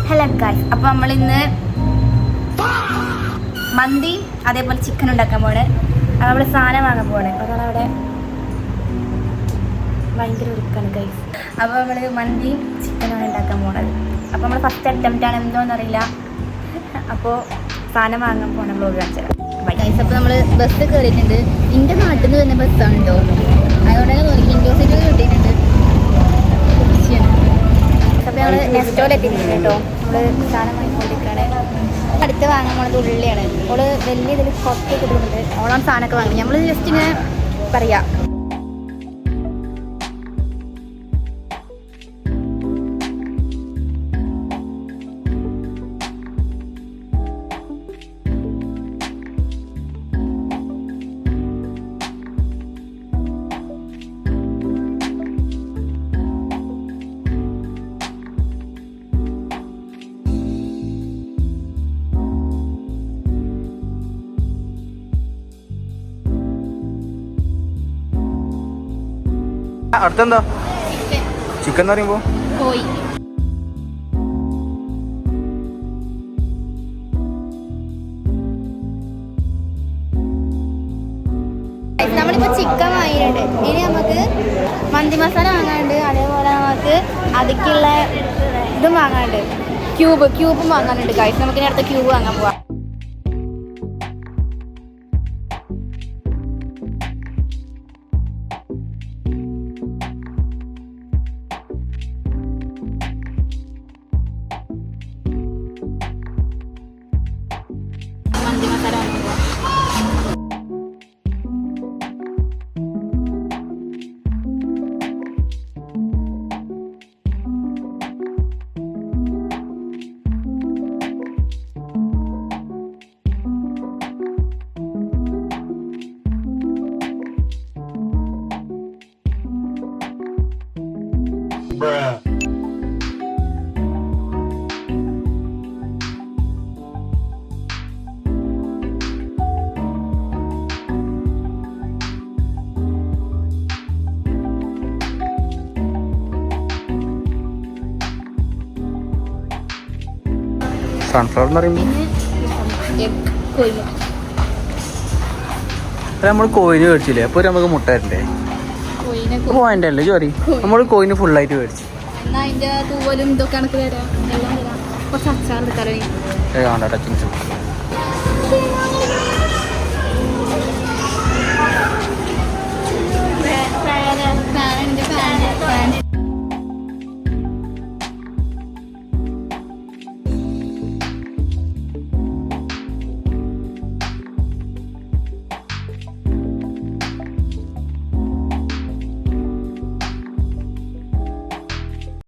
Hello guys, അപ്പോൾ നമ്മൾ ഇന്ന് മന്തി അതേപോലെ ചിക്കൻ ഉണ്ടാക്കാൻ പോണ്. നമ്മൾ സാധനം വാങ്ങാൻ പോണ്. ഒരാളവിടെ ഭയങ്കര ഒരുക്കാണ് ഗൈസ്. അപ്പോൾ നമ്മൾ മന്തിയും ചിക്കനാണ് ഉണ്ടാക്കാൻ പോണത്. അപ്പോൾ നമ്മൾ ഫസ്റ്റ് അറ്റംപ്റ്റ് ആണ്, എന്തോന്നറിയില്ല. അപ്പോൾ സാധനം വാങ്ങാൻ പോണ ബ്ലോഗ് കാണിച്ചത് ഗൈസ്. അപ്പോൾ നമ്മൾ ബസ് കയറിയിട്ടുണ്ട്. എൻ്റെ നാട്ടിൽ നിന്ന് തന്നെ ബസ്സാണ് കേട്ടോ. അതുകൊണ്ട് തന്നെ തോന്നി ഇൻഡോസൈറ്റ് കിട്ടിയിട്ടുണ്ട്. അപ്പോൾ ഞങ്ങൾ നെസ്റ്റോയിൽ എത്തിയിട്ടുണ്ട് കേട്ടോ. നമ്മൾ സാധനം വാങ്ങിക്കൊണ്ടിരിക്കുകയാണ്. അടുത്ത് വാങ്ങാൻ പോണത് ഉള്ളിയാണ്. അവള് വലിയ ഇതിൽ കൊത്തി കിട്ടുന്നുണ്ട്. അവളാണ് സാധനമൊക്കെ വാങ്ങുന്നത്. നമ്മൾ ജസ്റ്റ് ഇങ്ങനെ പറയാം. അടുത്തെന്താ ചിക്കൻ എന്ന് പറയുമ്പോ കോഴി. നമ്മളിപ്പോ ചിക്കൻ വാങ്ങിയിട്ടുണ്ട്. ഇനി നമുക്ക് മന്തി മസാല വാങ്ങാനുണ്ട്. അതേപോലെ നമുക്ക് അതിക്കുള്ള ഇതും വാങ്ങാനുണ്ട്. ക്യൂബും വാങ്ങാനുണ്ട് ഗൈസ്. നമുക്കിനി അടുത്ത ക്യൂബ് വാങ്ങാൻ പോവാം. മന്തി മസാല വാങ്ങാൻ പോവാം. സൺഫ്ലവർ എന്ന് പറയുമ്പോൾ നമ്മൾ കോയിന് മേടിച്ചില്ലേ? അപ്പോൾ നമുക്ക് മുട്ട തരണ്ടേ? പോയിന്റ് അല്ലേ ചോറി? നമ്മൾ കോയിന് ഫുള്ളായിട്ട് മേടിച്ചു.